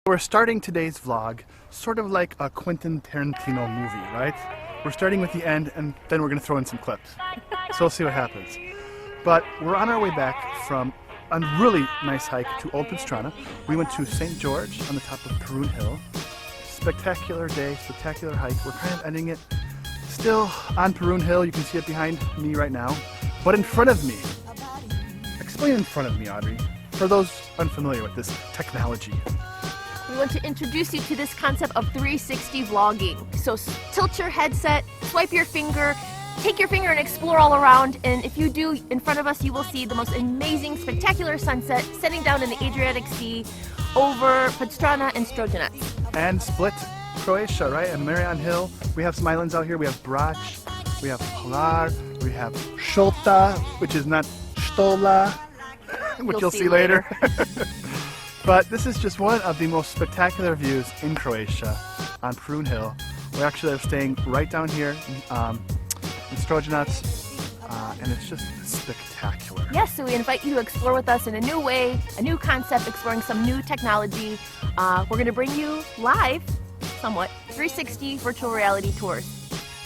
We're starting today's vlog sort of like a Quentin Tarantino movie, right? We're starting with the end and then we're going to throw in some clips. So we'll see what happens. But we're on our way back from a really nice hike to Old Podstrana. We went to St. George on the top of Perun Hill. Spectacular day, spectacular hike. We're kind of ending it still on Perun Hill. You can see it behind me right now. But in front of me, explain in front of me, Audrey, for those unfamiliar with this technology. We want to introduce you to this concept of 360 vlogging. So tilt your headset, swipe your finger, take your finger and explore all around, and if you do, in front of us you will see the most amazing, spectacular sunset setting down in the Adriatic Sea over Podstrana and Strojanac. And Split, Croatia, right? And Marion Hill. We have some islands out here. We have Brač, we have Hvar, we have Šolta, which is not Štola, which you'll see later. But this is just one of the most spectacular views in Croatia on Perun Hill. We actually are staying right down here in Strojanac, and it's just spectacular. Yes, so we invite you to explore with us in a new way, a new concept, exploring some new technology. We're going to bring you live, somewhat, 360 virtual reality tours.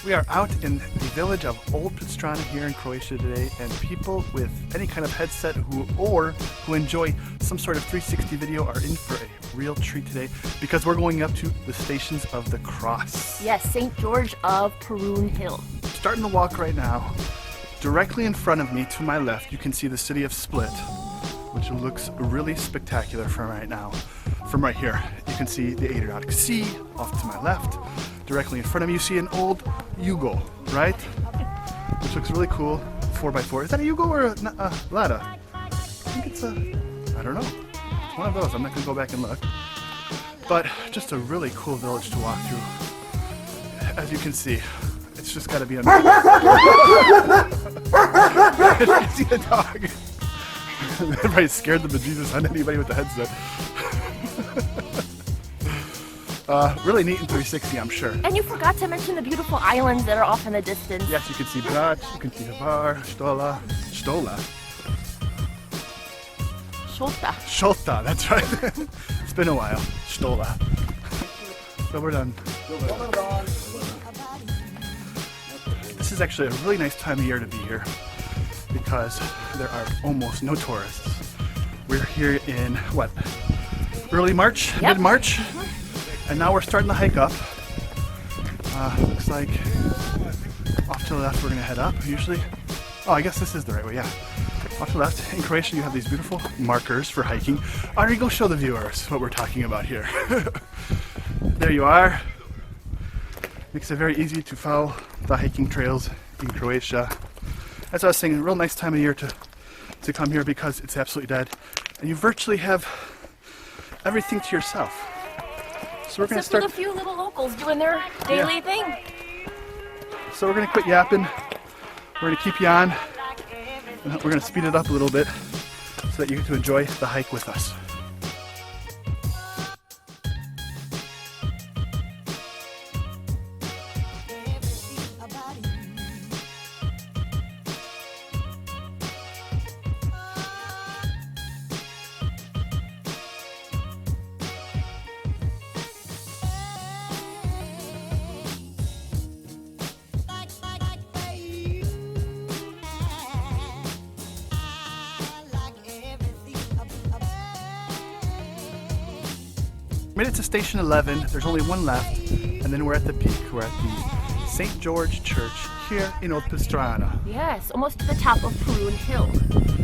We are out in the village of Old Podstrana here in Croatia today, and people with any kind of headset who enjoy some sort of 360 video are in for a real treat today, because we're going up to the Stations of the Cross. Yes, St. George of Perun Hill. Starting the walk right now. Directly in front of me, to my left, you can see the city of Split, which looks really spectacular from right now. From right here, you can see the Adriatic Sea off to my left. Directly in front of me, you see an old Jugo, right? Which looks really cool, 4x4. Is that a Jugo or a Lada? I think it's a, I don't know. It's one of those. I'm not gonna go back and look. But just a really cool village to walk through. As you can see, it's just gotta be amazing. I see a dog. Everybody scared the bejesus on anybody with the headset. Really neat in 360, I'm sure. And you forgot to mention the beautiful islands that are off in the distance. Yes, you can see Brač, you can see Hvar, Štola. Šolta, that's right. It's been a while. Štola. So we're done. This is actually a really nice time of year to be here because there are almost no tourists. We're here in, what, early March? Yep. Mid-March? And now we're starting to hike up. Looks like off to the left we're going to head up, usually. Oh, I guess this is the right way, yeah. Off to the left. In Croatia you have these beautiful markers for hiking. Audrey, go show the viewers what we're talking about here. There you are. Makes it very easy to follow the hiking trails in Croatia. As I was saying, a real nice time of year to come here because it's absolutely dead. And you virtually have everything to yourself. So we're going to start with a few little locals doing their daily thing. So we're going to quit yapping. We're going to keep you on. And we're going to speed it up a little bit so that you get to enjoy the hike with us. Made it to station 11, there's only one left, and then we're at the peak. We're at the St. George Church here in Old Podstrana. Yes, almost to the top of Perun Hill.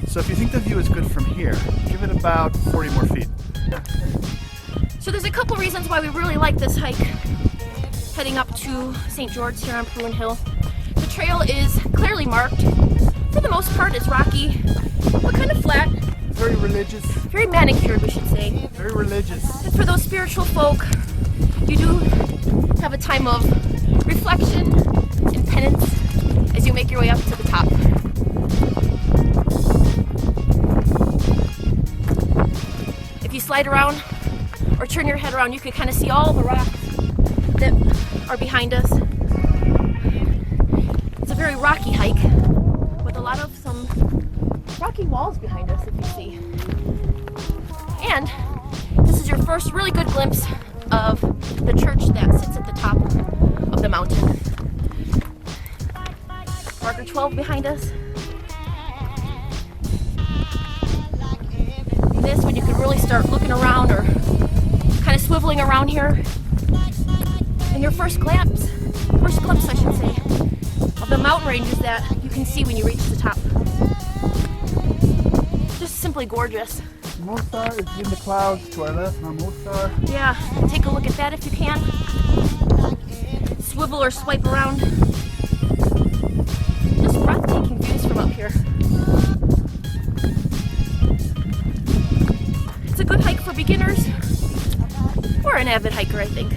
So if you think the view is good from here, give it about 40 more feet. So there's a couple reasons why we really like this hike, heading up to St. George here on Perun Hill. The trail is clearly marked. For the most part, it's rocky, but kind of flat. Very religious. Very manicured, we should say. Very religious. And for those spiritual folk, you do have a time of reflection and penance as you make your way up to the top. If you slide around or turn your head around, you can kind of see all the rocks that are behind us. It's a very rocky hike with a lot of some rocky walls behind us, if you see. And this is your first really good glimpse of the church that sits at the top of the mountain. Marker 12 behind us. And this when you can really start looking around or kind of swiveling around here. And your first glimpse I should say, of the mountain ranges that you can see when you reach the top. Just simply gorgeous. Mostar is in the clouds to our left, now Mostar. Yeah, take a look at that if you can. Swivel or swipe around. Just breathtaking views from up here. It's a good hike for beginners or an avid hiker, I think.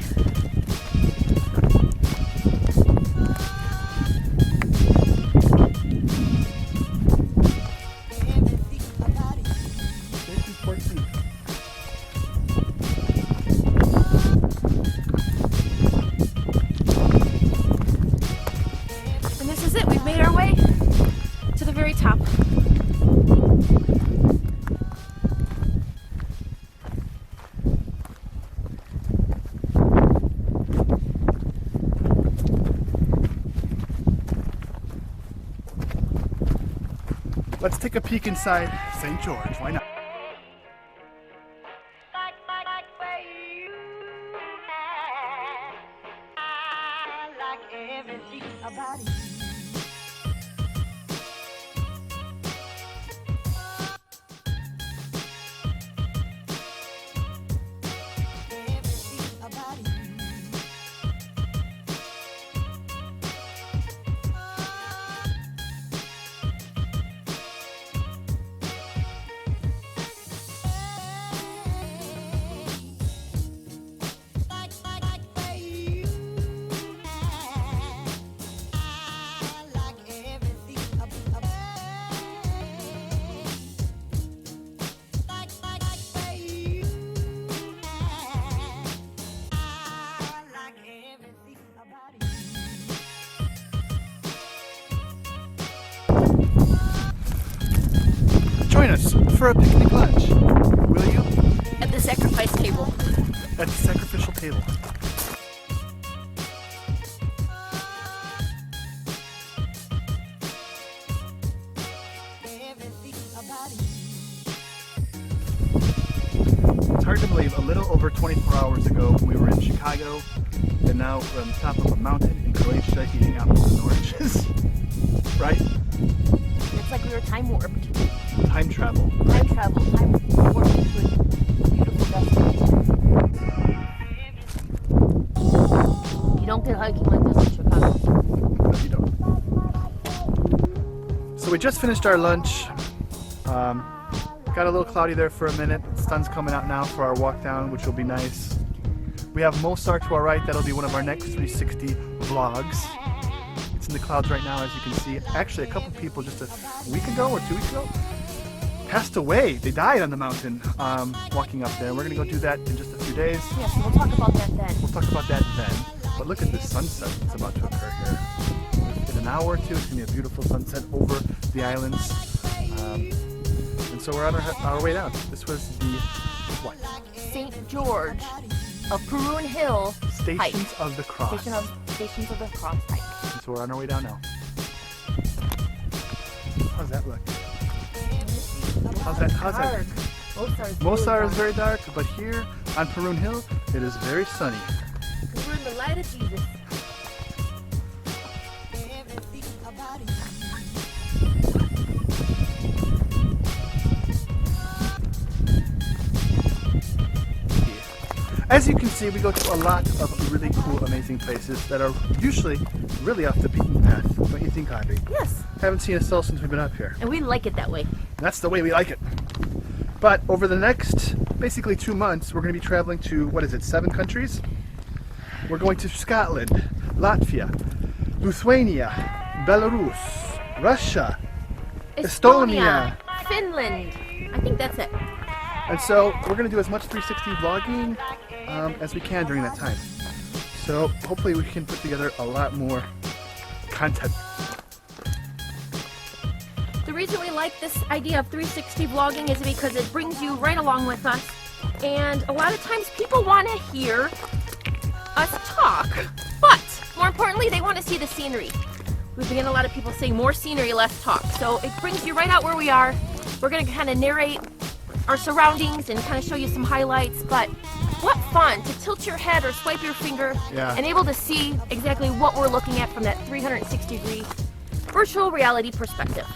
And this is it. We've made our way to the very top. Let's take a peek inside St. George. Why not? Join us for a picnic lunch, will you? At the sacrifice table. At the sacrificial table. It's hard to believe, a little over 24 hours ago we were in Chicago, and now we're on the top of a mountain in Croatia eating apples and oranges. Right? It's like we were time warped. Time travel. Time travel. Time warped into a beautiful destination. You don't get hiking like this in Chicago. No, you don't. So we just finished our lunch. Got a little cloudy there for a minute. The sun's coming out now for our walk down, which will be nice. We have Mostar to our right. That'll be one of our next 360 vlogs. It's in the clouds right now, as you can see. Actually, a couple people just a week ago or 2 weeks ago passed away. They died on the mountain walking up there. We're going to go do that in just a few days. Yeah, so we'll talk about that then. We'll talk about that then. But look at this sunset that's about to occur here. In an hour or two, it's going to be a beautiful sunset over the islands. And so we're on our way down. This was the, what? St. George of Puroon Hill Stations hike. of the Cross. Stations of the Cross hike. And so we're on our way down now. How's that look? How's that? Mostar is very dark, but here on Puroon Hill, it is very sunny. We're in the light of Jesus. As you can see, we go to a lot of really cool, amazing places that are usually really off the beaten path. Don't you think, Audrey? Yes. Haven't seen a cell since we've been up here. And we like it that way. That's the way we like it. But over the next, basically 2 months, we're going to be traveling to, 7 countries? We're going to Scotland, Latvia, Lithuania, Belarus, Russia, Estonia, Finland. I think that's it. And so we're going to do as much 360 vlogging as we can during that time. So hopefully we can put together a lot more content. The reason we like this idea of 360 vlogging is because it brings you right along with us And a lot of times people want to hear us talk, but more importantly, they want to see the scenery. We've been getting a lot of people saying more scenery, less talk. So it brings you right out where we are. We're going to kind of narrate our surroundings and kind of show you some highlights, but what fun to tilt your head or swipe your finger and able to see exactly what we're looking at from that 360-degree virtual reality perspective.